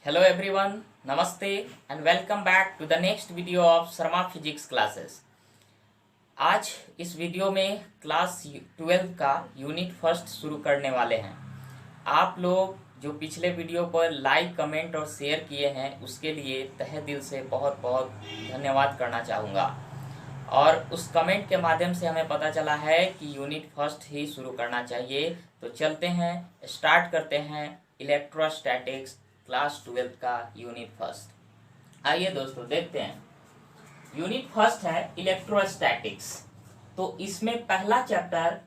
Hello everyone, Namaste and welcome back to the next video of Sharma physics classes. आज इस video में class 12 का unit first शुरू करने वाले हैं। आप लोग जो पिछले वीडियो पर लाइक कमेंट और शेयर किए हैं उसके लिए तहे दिल से बहुत बहुत धन्यवाद करना चाहूँगा। और उस कमेंट के माध्यम से हमें पता चला है कि यूनिट फर्स्ट ही शुरू करना चाहिए। तो चलते हैं, स्टार्ट करते हैं इलेक्ट्रोस्टैटिक्स क्लास 12 का यूनिट फर्स्ट। आइए दोस्तों देखते हैं। यूनिट फर्स्ट है इलेक्ट्रोस्टैटिक्स। तो इसमें पहला chapter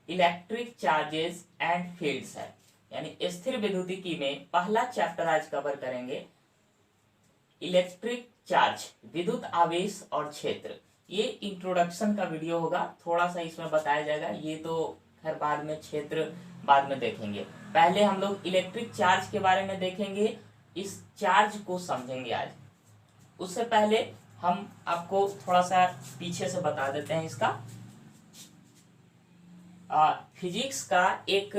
electric charges and fields है, यानी स्थिर विद्युतिकी में पहला चैप्टर आज कवर करेंगे इलेक्ट्रिक चार्ज, विद्युत आवेश और क्षेत्र। ये इंट्रोडक्शन का वीडियो होगा, थोड़ा सा इसमें बताया जाएगा। ये तो खैर बाद में क्षेत्र बाद में देखेंगे। पहले हम लोग इलेक्ट्रिक चार्ज के बारे में देखेंगे, इस चार्ज को समझेंगे आज। उससे पहले हम आपको थोड़ा सा पीछे से बता देते हैं इसका। फिजिक्स का एक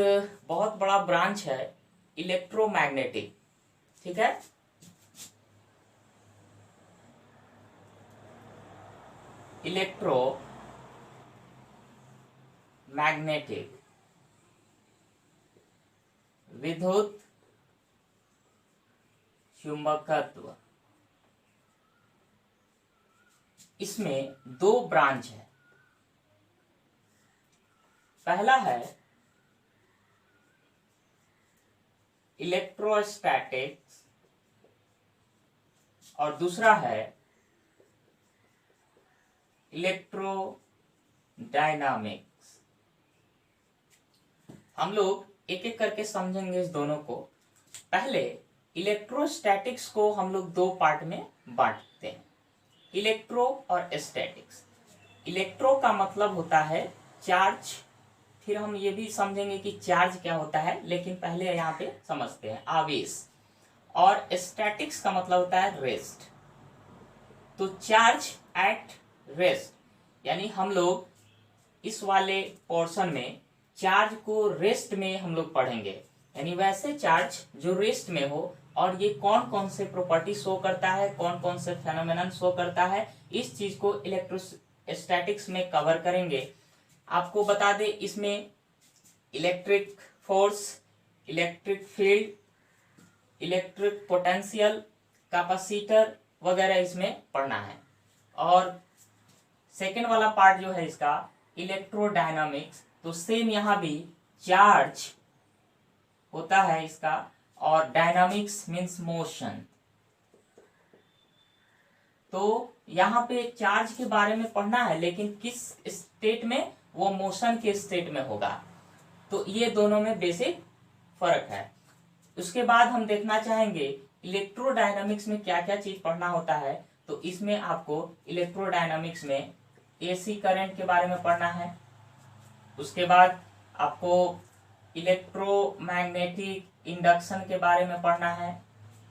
बहुत बड़ा ब्रांच है इलेक्ट्रोमैग्नेटिक, ठीक है। इलेक्ट्रोमैग्नेटिक विद्युत चुंबकत्व, इसमें दो ब्रांच है। पहला है इलेक्ट्रोस्टैटिक्स और दूसरा है इलेक्ट्रोडायनामिक्स। हम लोग एक एक करके समझेंगे इस दोनों को। पहले इलेक्ट्रोस्टैटिक्स को हम लोग दो पार्ट में बांटते हैं, इलेक्ट्रो और स्टैटिक्स। इलेक्ट्रो का मतलब होता है चार्ज, फिर हम ये भी समझेंगे कि चार्ज क्या होता है, लेकिन पहले यहाँ पे समझते हैं आवेश। और स्टैटिक्स का मतलब होता है रेस्ट। तो चार्ज एट रेस्ट, यानी हम लोग इस वाले पोर्शन में चार्ज को रेस्ट में हम लोग पढ़ेंगे, यानी वैसे चार्ज जो रेस्ट में हो और ये कौन कौन से प्रॉपर्टी शो करता है, कौन कौन से फेनोमेनन शो करता है, इस चीज को इलेक्ट्रोस्टैटिक्स में कवर करेंगे। आपको बता दें, इसमें electric force, electric field, electric potential, capacitor वगैरह इसमें पढ़ना है। और सेकेंड वाला पार्ट जो है इसका इलेक्ट्रोडायनामिक्स, तो सेम यहाँ भी चार्ज होता है इसका, और डायनामिक्स मीन्स मोशन। तो यहाँ पे चार्ज के बारे में पढ़ना है, लेकिन किस स्टेट में, वो मोशन के स्टेट में होगा। तो ये दोनों में बेसिक फर्क है। उसके बाद हम देखना चाहेंगे इलेक्ट्रोडायनामिक्स में क्या क्या चीज पढ़ना होता है। तो इसमें आपको इलेक्ट्रोडायनामिक्स में एसी करंट के बारे में पढ़ना है। उसके बाद आपको इलेक्ट्रोमैग्नेटिक इंडक्शन के बारे में पढ़ना है,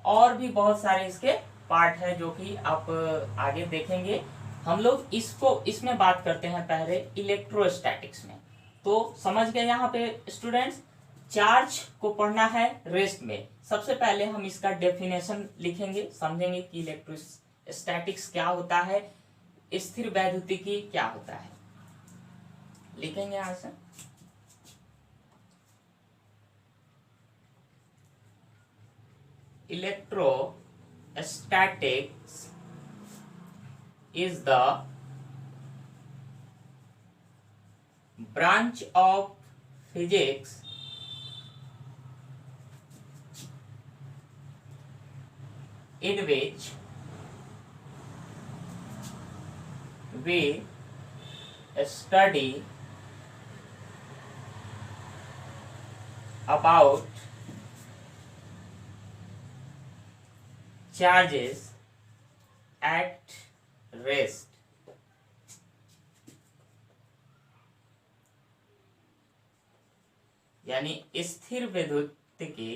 और भी बहुत सारे इसके पार्ट है जो कि आप आगे देखेंगे। हम लोग इसमें बात करते हैं पहले इलेक्ट्रोस्टैटिक्स में। तो समझ गए यहाँ पे स्टूडेंट्स, चार्ज को पढ़ना है रेस्ट में। सबसे पहले हम इसका डेफिनेशन लिखेंगे, समझेंगे कि इलेक्ट्रोस्टैटिक्स क्या होता है, स्थिर वैद्युतिकी क्या होता है। लिखेंगे यहां से, electrostatics is the branch of physics in which we study about charges at rest. यानी स्थिर विद्युतिकी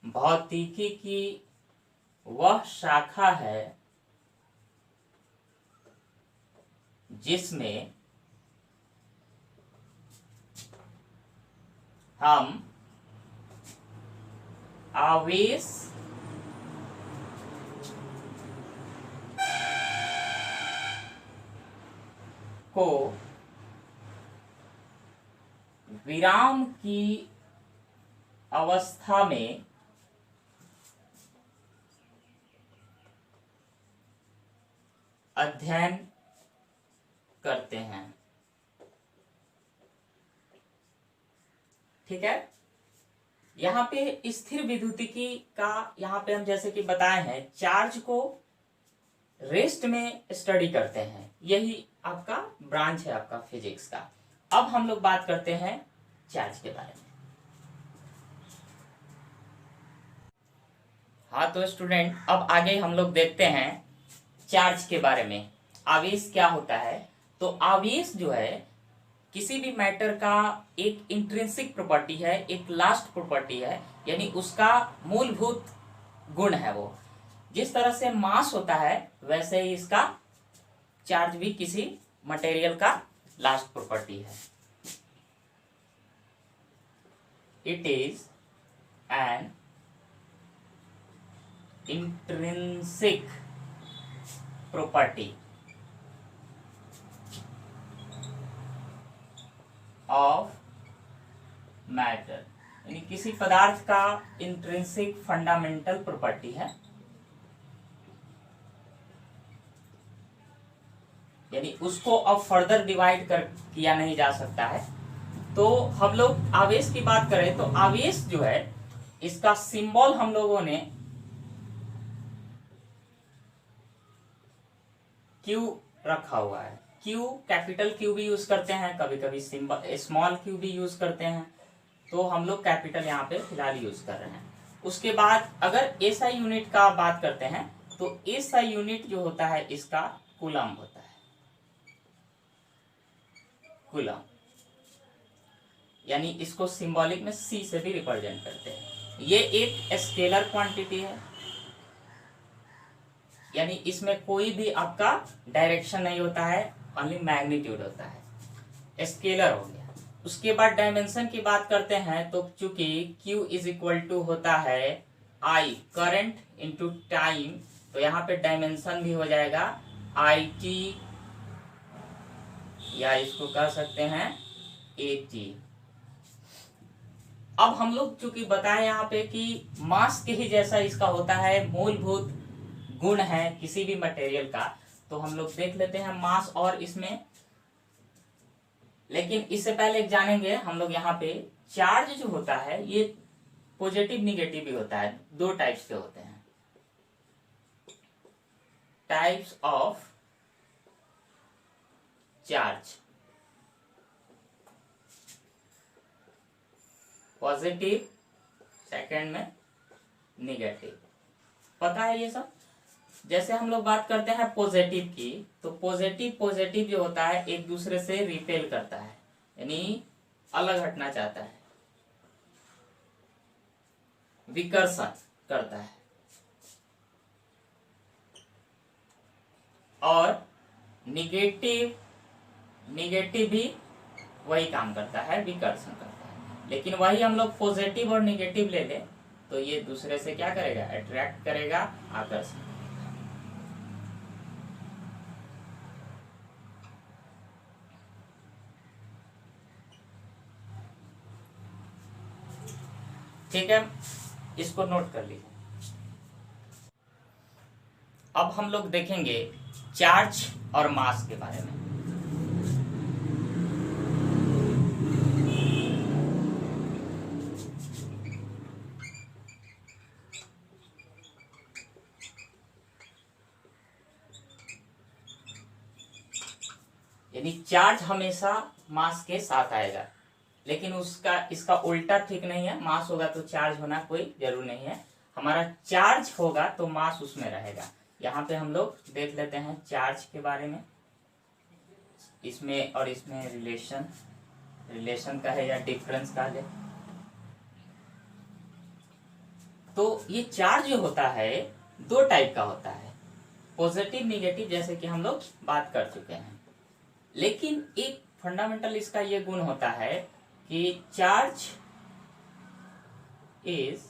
भौतिकी की वह शाखा है जिसमें हम आवेश को विराम की अवस्था में अध्ययन करते हैं। ठीक है, यहाँ पे स्थिर विद्युतिकी का यहाँ पे हम जैसे कि बताए हैं चार्ज को रेस्ट में स्टडी करते हैं, यही आपका ब्रांच है आपका फिजिक्स का। अब हम लोग बात करते हैं चार्ज के बारे में। हाँ तो स्टूडेंट, अब आगे हम लोग देखते हैं चार्ज के बारे में। आवेश क्या होता है? तो आवेश जो है किसी भी मैटर का एक इंट्रिंसिक प्रॉपर्टी है, एक लास्ट प्रॉपर्टी है, यानी उसका मूलभूत गुण है वो। जिस तरह से मास होता है वैसे ही इसका चार्ज भी किसी मटेरियल का लास्ट प्रॉपर्टी है। It is an intrinsic property of matter, यानी किसी पदार्थ का इंट्रिंसिक फंडामेंटल प्रॉपर्टी है, यानी उसको अब फर्दर डिवाइड कर किया नहीं जा सकता है। तो हम लोग आवेश की बात करें तो आवेश जो है इसका सिंबल हम लोगों ने Q रखा हुआ है। Q, कैपिटल Q भी यूज करते हैं, कभी कभी सिंबल स्मॉल q भी यूज करते हैं, तो हम लोग कैपिटल यहाँ पे फिलहाल यूज कर रहे हैं। उसके बाद अगर SI यूनिट का बात करते हैं तो SI यूनिट जो होता है इसका कूलम होता है। कूलम, यानी इसको सिंबॉलिक में C से भी रिप्रेजेंट करते हैं। ये एक स्केलर क्वांटिटी है, यानी इसमें कोई भी आपका डायरेक्शन नहीं होता है, ओनली मैग्नीट्यूड होता है, स्केलर हो गया। उसके बाद डायमेंशन की बात करते हैं तो चूंकि Q इज इक्वल टू होता है I करंट इंटू टाइम, तो यहाँ पे डायमेंशन भी हो जाएगा IT, या इसको कह सकते हैं AT। अब हम लोग चूंकि बताएं यहाँ पे कि मास के ही जैसा इसका होता है, मूलभूत गुण है किसी भी मटेरियल का, तो हम लोग देख लेते हैं मास और इसमें। लेकिन इससे पहले एक जानेंगे हम लोग यहाँ पे चार्ज जो होता है ये पॉजिटिव निगेटिव भी होता है, दो टाइप्स के होते हैं। Types of charge, positive, second में निगेटिव। पता है ये सब? जैसे हम लोग बात करते हैं पॉजिटिव की, तो पॉजिटिव जो होता है एक दूसरे से रिपेल करता है, यानी अलग हटना चाहता है, विकर्षण करता है। और निगेटिव भी वही काम करता है, विकर्षण करता है। लेकिन वही हम लोग पॉजिटिव और निगेटिव ले लें तो ये दूसरे से क्या करेगा? अट्रैक्ट करेगा, आकर्षण। ठीक है, इसको नोट कर लीजिए। अब हम लोग देखेंगे चार्ज और मास के बारे में। यानी चार्ज हमेशा मास के साथ आएगा, लेकिन इसका उल्टा ठीक नहीं है। मास होगा तो चार्ज होना कोई जरूर नहीं है, हमारा चार्ज होगा तो मास उसमें रहेगा। यहाँ पे हम लोग देख लेते हैं चार्ज के बारे में। इसमें और इसमें रिलेशन का है या डिफरेंस का है। तो ये चार्ज जो होता है दो टाइप का होता है, पॉजिटिव निगेटिव, जैसे कि हम लोग बात कर चुके हैं। लेकिन एक फंडामेंटल इसका ये गुण होता है कि charge is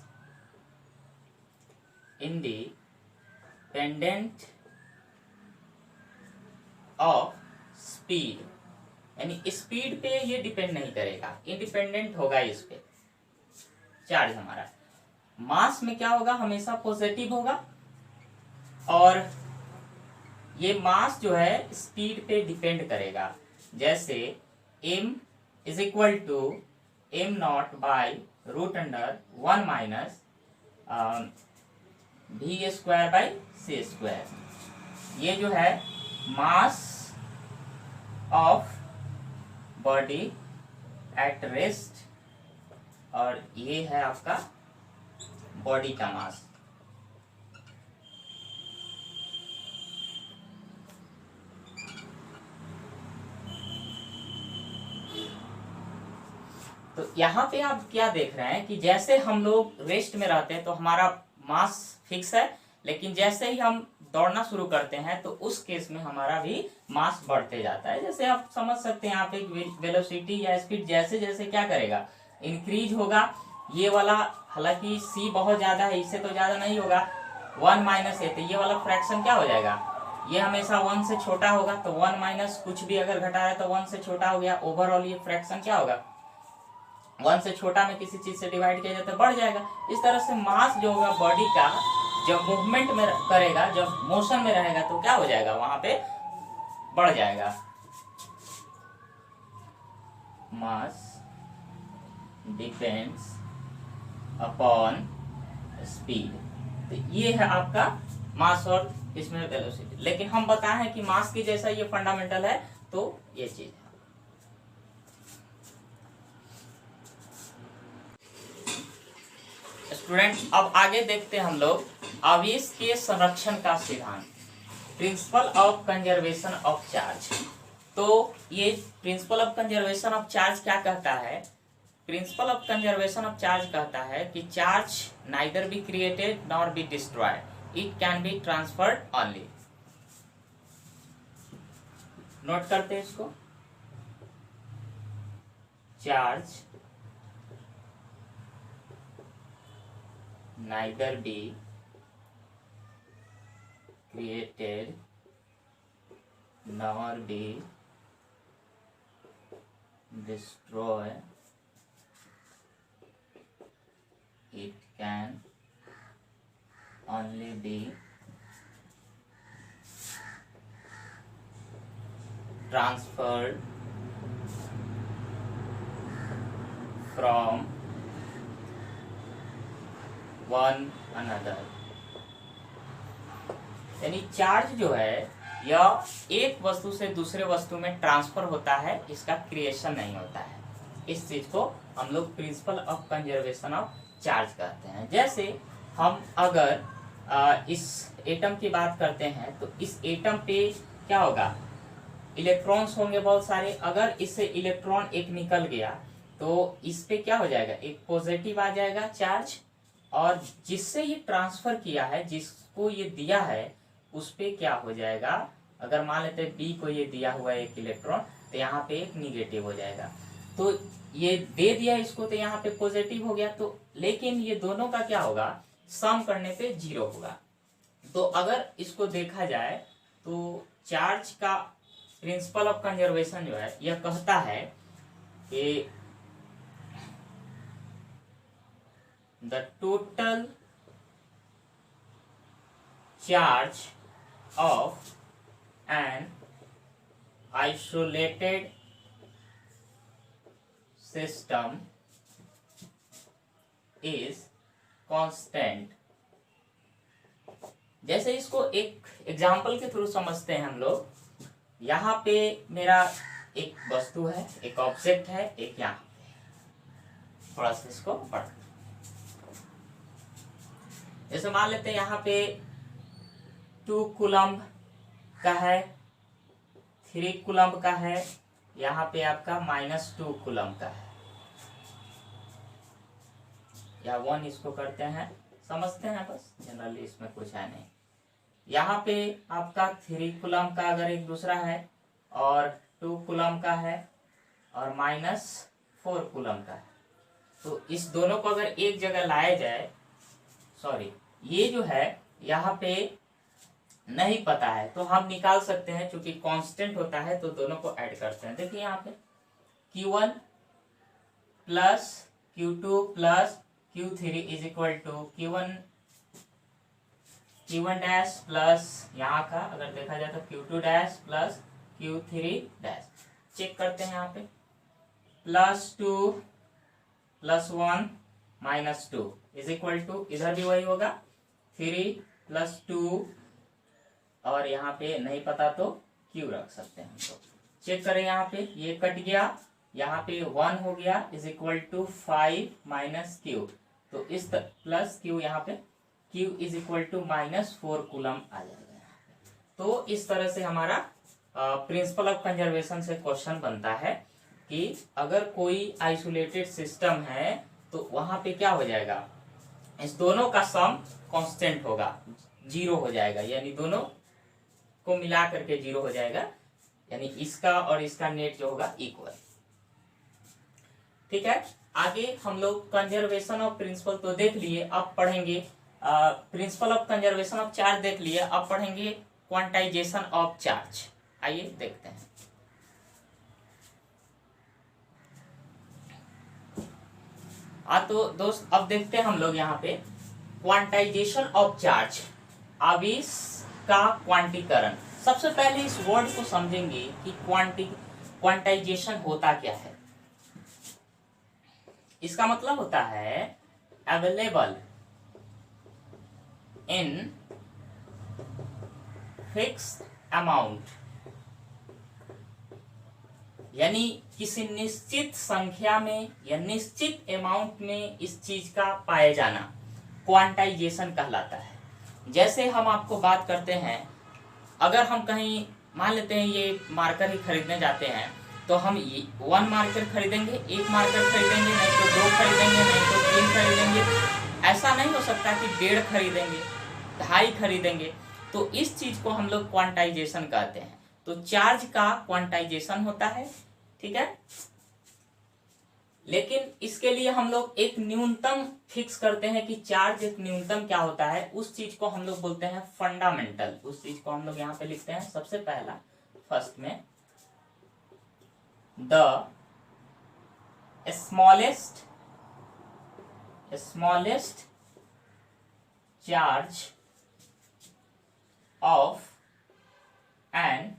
independent of speed, यानी स्पीड पे ये डिपेंड नहीं करेगा, इंडिपेंडेंट होगा इस पे। चार्ज हमारा मास में क्या होगा, हमेशा पॉजिटिव होगा, और ये मास जो है स्पीड पे डिपेंड करेगा। जैसे m is equal to m not by root under 1 minus v square by c square. ये जो है mass of body at rest, और ये है आपका बॉडी का मास। तो यहाँ पे आप क्या देख रहे हैं कि जैसे हम लोग रेस्ट में रहते हैं तो हमारा मास फिक्स है, लेकिन जैसे ही हम दौड़ना शुरू करते हैं तो उस केस में हमारा भी मास बढ़ते जाता है। जैसे आप समझ सकते हैं, आप एक वेलोसिटी या स्पीड जैसे जैसे क्या करेगा, इंक्रीज होगा। ये वाला हालांकि c बहुत ज्यादा है, इससे तो ज्यादा नहीं होगा, 1 माइनस है, तो ये वाला फ्रैक्शन क्या हो जाएगा, ये हमेशा 1 से छोटा होगा, तो 1 माइनस कुछ भी अगर घटा है तो 1 से छोटा हो गया। ओवरऑल ये फ्रैक्शन क्या होगा, 1 से छोटा में किसी चीज से डिवाइड किया जाए तो बढ़ जाएगा। इस तरह से मास जो होगा बॉडी का, जब मूवमेंट में करेगा, जब मोशन में रहेगा तो क्या हो जाएगा, वहां पे बढ़ जाएगा। मास डिपेंड्स अपॉन स्पीड, तो ये है आपका मास और इसमें वेलोसिटी। लेकिन हम बताए हैं कि मास की जैसा ये फंडामेंटल है, तो ये चीज है। स्टूडेंट अब आगे देखते हैं हम लोग आवेश के संरक्षण का सिद्धांत, principal of conservation of charge. तो ये principal of conservation of charge क्या कहता है, principal of conservation of charge कहता है कि charge neither be created nor be destroyed, it can be transferred only. Note करते हैं इसको, charge neither be created nor be destroyed, it can only be transferred from one another. यानी charge जो है यह एक वस्तु से दूसरे वस्तु में ट्रांसफर होता है, इसका क्रिएशन नहीं होता है। इस चीज को हम लोग principal of conservation of charge कहते हैं। जैसे हम अगर इस एटम की बात करते हैं तो इस एटम पे क्या होगा, इलेक्ट्रॉन्स होंगे बहुत सारे। अगर इससे इलेक्ट्रॉन एक निकल गया तो इस पे क्या हो जाएगा, एक पॉजिटिव आ जाएगा चार्ज, और जिससे ये ट्रांसफर किया है, जिसको ये दिया है, उस पे क्या हो जाएगा, अगर मान लेते हैं बी को ये दिया हुआ है एक इलेक्ट्रॉन, तो यहाँ पे एक निगेटिव हो जाएगा। तो ये दे दिया इसको तो यहाँ पे पॉजिटिव हो गया, तो लेकिन ये दोनों का क्या होगा, सम करने पे 0 होगा। तो अगर इसको देखा जाए तो चार्ज का प्रिंसिपल ऑफ कंजर्वेशन जो है यह कहता है कि the total charge of an isolated system is constant। जैसे इसको एक एग्जाम्पल के थ्रू समझते हैं हम लोग। यहाँ पे मेरा एक वस्तु है, एक ऑब्जेक्ट है, एक यहाँ पे, थोड़ा सा इसको पढ़, जैसे मान लेते हैं यहाँ पे 2 कूलम्ब का है, 3 कूलम्ब का है, यहाँ पे आपका -2 कूलम्ब का है, या 1 इसको करते हैं, समझते हैं बस, जनरली इसमें कुछ है नहीं। यहाँ पे आपका 3 कूलम्ब का अगर एक दूसरा है और 2 कूलम का है और -4 कूलम का है। तो इस दोनों को अगर एक जगह लाया जाए, सॉरी ये जो है यहाँ पे नहीं पता है तो हम निकाल सकते हैं, क्योंकि कांस्टेंट होता है तो दोनों को ऐड करते हैं। देखिए यहाँ पे Q1 plus Q2 plus Q3 is equal to Q1 dash plus यहाँ का अगर देखा जाए तो Q2 dash plus Q3 dash. Check करते हैं यहाँ पे +2 +1 -2 इज इक्वल टू, इधर भी वही होगा 3 + 2 और यहाँ पे नहीं पता तो Q रख सकते हैं हम तो। चेक करें यहाँ पे ये कट गया, यहाँ पे 1 हो गया इज इक्वल टू 5 - Q, तो इस प्लस Q यहाँ पे Q is equal to -4 coulomb आ जाएगा। तो इस तरह से हमारा प्रिंसिपल ऑफ कंजर्वेशन से क्वेश्चन बनता है कि अगर कोई आइसोलेटेड सिस्टम है तो वहां पे क्या हो जाएगा, इस दोनों का सम कांस्टेंट होगा, 0 हो जाएगा, यानी दोनों को मिला करके 0 हो जाएगा, यानी इसका और इसका नेट जो होगा इक्वल। ठीक है, आगे हम लोग कंजर्वेशन ऑफ प्रिंसिपल तो देख लिए, अब पढ़ेंगे principal of conservation of charge देख लिए, अब पढ़ेंगे क्वांटाइजेशन ऑफ चार्ज। आइए देखते हैं। तो दोस्त अब देखते हैं हम लोग यहाँ पे क्वांटाइजेशन ऑफ चार्ज, आवेश का क्वांटीकरण। सबसे पहले इस वर्ड को समझेंगे कि क्वांटाइजेशन होता क्या है। इसका मतलब होता है अवेलेबल इन फिक्स्ड अमाउंट, यानी किसी निश्चित संख्या में या निश्चित अमाउंट में इस चीज का पाया जाना क्वांटाइजेशन कहलाता है। जैसे हम आपको बात करते हैं, अगर हम कहीं मान लेते हैं ये मार्कर ही खरीदने जाते हैं, तो हम 1 मार्कर खरीदेंगे, 1 मार्कर खरीदेंगे, नहीं तो 2 खरीदेंगे, नहीं तो 3 खरीदेंगे। ऐसा नहीं हो सकता कि 1.5 खरीदेंगे, 2.5 खरीदेंगे। तो इस चीज को हम लोग क्वांटाइजेशन कहते हैं। तो चार्ज का क्वांटाइजेशन होता है, ठीक है। लेकिन इसके लिए हम लोग एक न्यूनतम फिक्स करते हैं कि चार्ज एक न्यूनतम क्या होता है, उस चीज को हम लोग बोलते हैं फंडामेंटल। उस चीज को हम लोग यहाँ पे लिखते हैं सबसे पहला फर्स्ट में, the smallest charge of an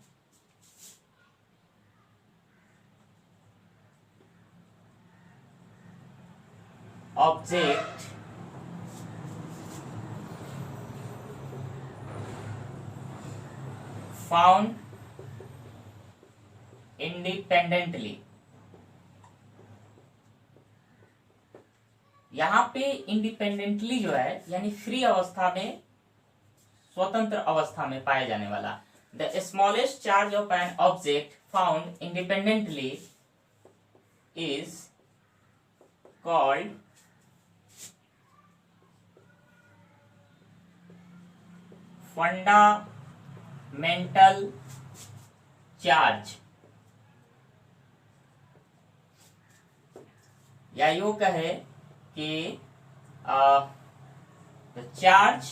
object found independently। यहां पे इंडिपेंडेंटली जो है यानी फ्री अवस्था में, स्वतंत्र अवस्था में पाए जाने वाला। The smallest charge of an object found independently is called fundamental charge, या यूं कहे कि the charge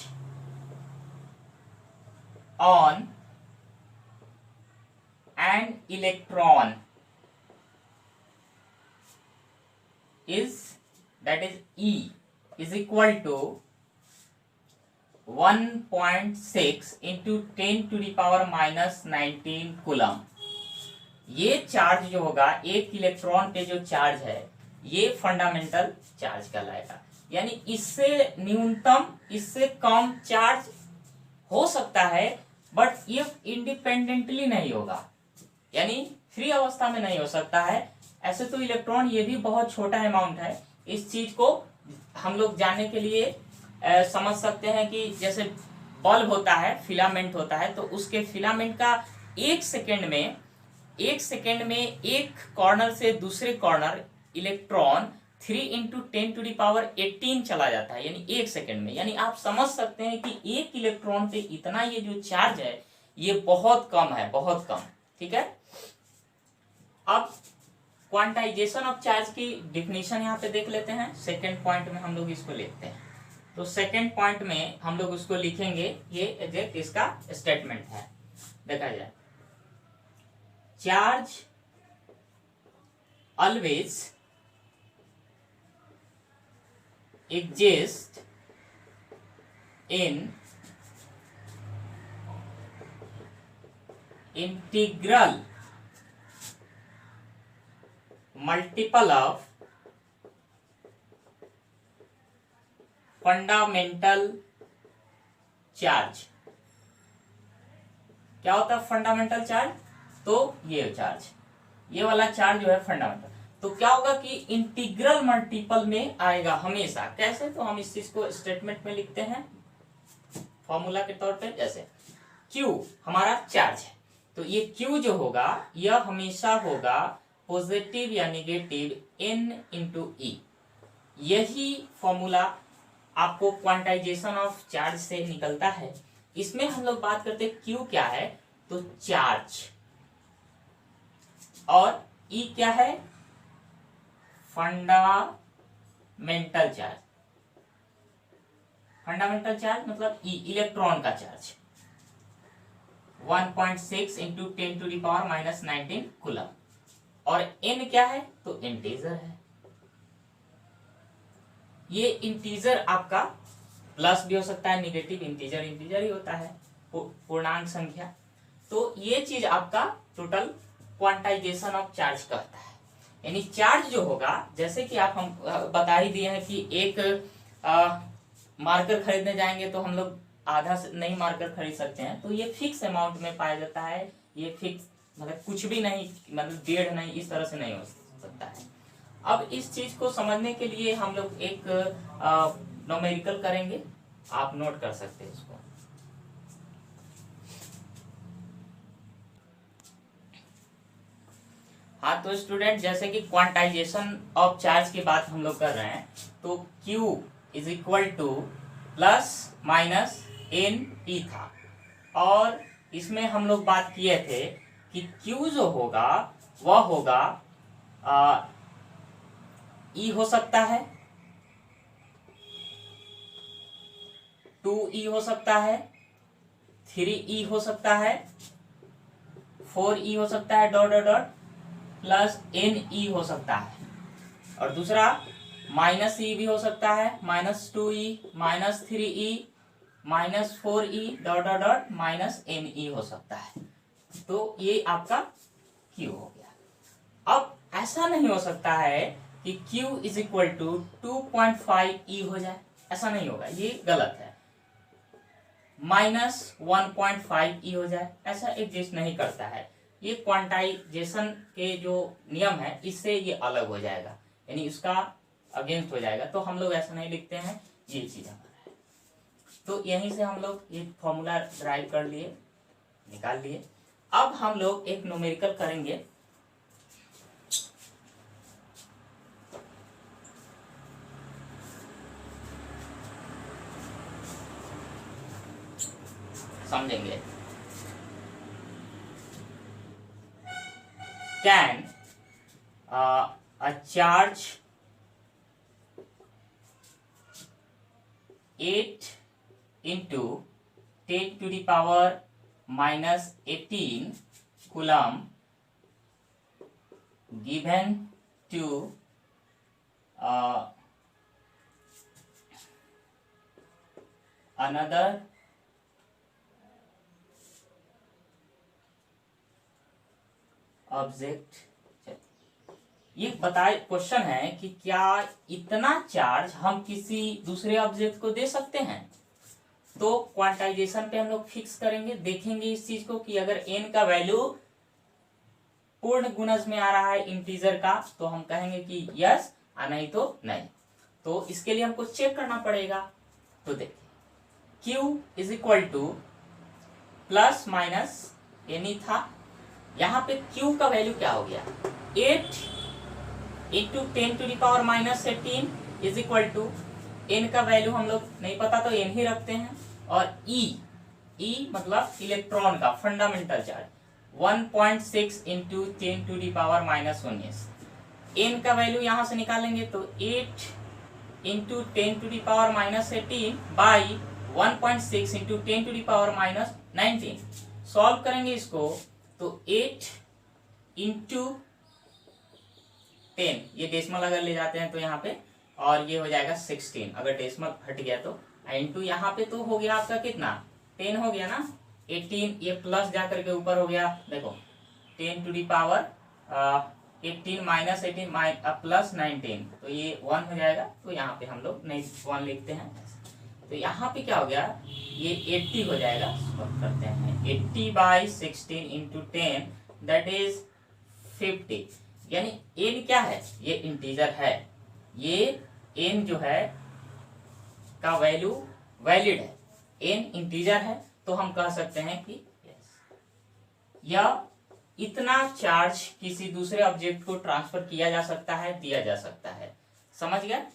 on an electron is, that is E, is equal to 1.6 into 10⁻⁻19 coulomb. ये चार्ज जो होगा, एक इलेक्ट्रॉन पे जो चार्ज है, ये फंडामेंटल चार्ज कहलाएगा। यानी इससे न्यूनतम, इससे कम चार्ज हो सकता है, बट ये इंडिपेंडेंटली नहीं होगा, यानी फ्री अवस्था में नहीं हो सकता है। ऐसे तो इलेक्ट्रॉन ये भी बहुत छोटा अमाउंट है। इस चीज को हम लोग जानने के लिए समझ सकते हैं कि जैसे बल्ब होता है, फिलामेंट होता है, तो उसके फिलामेंट का एक सेकेंड में एक कॉर्नर से दूसरे कॉर्नर इलेक्ट्रॉन 3 × 10⁻18 चला जाता है, यानी एक सेकेंड में। यानी आप समझ सकते हैं कि एक इलेक्ट्रॉन पे इतना ये जो चार्ज है ये बहुत कम है, बहुत कम। ठीक है, अब क्वांटाइजेशन ऑफ चार्ज की डिफिनेशन यहाँ पे देख लेते हैं। सेकेंड पॉइंट में हम लोग इसको लिखते हैं। तो सेकेंड पॉइंट में हम लोग उसको लिखेंगे, ये एग्जैक्ट इसका स्टेटमेंट है। देखा जाए, charge always exist in integral multiple of fundamental charge. क्या होता है फंडामेंटल चार्ज? तो ये चार्ज, ये वाला चार्ज जो है फंडामेंटल, तो क्या होगा कि इंटीग्रल मल्टीपल में आएगा हमेशा। कैसे? तो हम इस चीज को स्टेटमेंट में लिखते हैं फॉर्मूला के तौर पे। जैसे Q हमारा चार्ज है, तो ये Q जो होगा यह हमेशा होगा पॉजिटिव या निगेटिव N इंटू E। यही फॉर्मूला आपको क्वांटाइजेशन ऑफ चार्ज से निकलता है। इसमें हम लोग बात करते हैं Q क्या है, तो चार्ज, और E क्या है, फंडामेंटल चार्ज। फंडामेंटल चार्ज मतलब E इलेक्ट्रॉन का चार्ज 1.6 इंटू 10⁻⁻19 कूलम। और N क्या है, तो इंटीजर है। ये इंटीजर आपका प्लस भी हो सकता है, निगेटिव। इंटीजर इंटीजर ही होता है, पूर्णांक संख्या। तो ये चीज आपका टोटल क्वांटाइजेशन ऑफ चार्ज कहता है। यानी चार्ज जो होगा, जैसे कि आप हम बता ही दिए हैं कि एक मार्कर खरीदने जाएंगे तो हम लोग आधा से नहीं मार्कर खरीद सकते हैं, तो ये फिक्स अमाउंट में पाया जाता है। ये फिक्स मतलब कुछ भी नहीं, मतलब 1.5 नहीं, इस तरह से नहीं हो सकता है। अब इस चीज को समझने के लिए हम लोग एक न्यूमेरिकल करेंगे, आप नोट कर सकते हैं इसको। हाँ, तो स्टूडेंट जैसे कि क्वांटाइजेशन ऑफ चार्ज की बात हम लोग कर रहे हैं, तो Q is equal two plus minus NT था। और इसमें हम लोग बात किए थे कि Q जो होगा वह होगा E हो सकता है, 2E हो सकता है, 3E हो सकता है, 4E हो सकता है, dot dot dot, plus NE हो सकता है। और दूसरा -E भी हो सकता है, -2E, -3E, -4E, dot dot dot, -NE हो सकता है। तो ये आपका Q हो गया। अब ऐसा नहीं हो सकता है कि Q is equal to 2.5E हो जाए, ऐसा नहीं होगा, ये गलत है। -1.5E हो जाए, ऐसा एग्जिस्ट नहीं करता है। ये क्वांटाइजेशन के जो नियम है इससे ये अलग हो जाएगा, यानी इसका अगेंस्ट हो जाएगा। तो हम लोग ऐसा नहीं लिखते हैं, ये चीज हमारा है। तो यहीं से हम लोग ये फॉर्मूला ड्राइव कर लिए, निकाल लिए। अब हम लोग एक न्यूमेरिकल करेंगे। समझेंगे। Can a charge 8 into 10⁻⁻18 coulomb given to another object. ये बताए क्वेश्चन है कि क्या इतना चार्ज हम किसी दूसरे ऑब्जेक्ट को दे सकते हैं। तो क्वांटाइजेशन पे हम लोग फिक्स करेंगे, देखेंगे इस चीज को कि अगर n का वैल्यू पूर्ण गुणज में आ रहा है इंटीजर का, तो हम कहेंगे कि यस, और नहीं तो नहीं। तो इसके लिए हमको चेक करना पड़ेगा। तो देखिए Q is equal two plus minus NE था, यहाँ पे Q का वैल्यू क्या हो गया, 8 into 10⁻⁻18 is equal to, N का वैल्यू हम लोग नहीं पता तो N ही रखते हैं, और E मतलब इलेक्ट्रॉन का फंडामेंटल चार्ज 1.6 इंटू 10⁻⁻19। n का वैल्यू यहां से निकालेंगे तो 8 इंटू 10⁻⁻18 बाई 1.6 इंटू 10⁻⁻19। सॉल्व करेंगे इसको तो 8 इंटू 10, ये डेसिमल अगर ले जाते हैं तो यहाँ पे, और ये हो जाएगा 16 अगर डेसिमल हट गया तो, इंटू यहाँ पे तो हो गया आपका कितना 10 हो गया ना, 18, ये प्लस जा करके ऊपर हो गया, देखो 10⁻18 माइनस 18 प्लस 19, तो ये 1 हो जाएगा, तो यहाँ पे हम लोग नहीं 1 लिखते हैं। तो यहाँ पे क्या हो गया, ये 80 हो जाएगा, करते हैं 80/16 इंटू 10 दैट इज 50। यानी n क्या है, ये इंटीजर है, ये n जो है का वैल्यू वैलिड है, n इंटीजर है, तो हम कह सकते हैं कि या इतना चार्ज किसी दूसरे ऑब्जेक्ट को ट्रांसफर किया जा सकता है, दिया जा सकता है। समझ गया।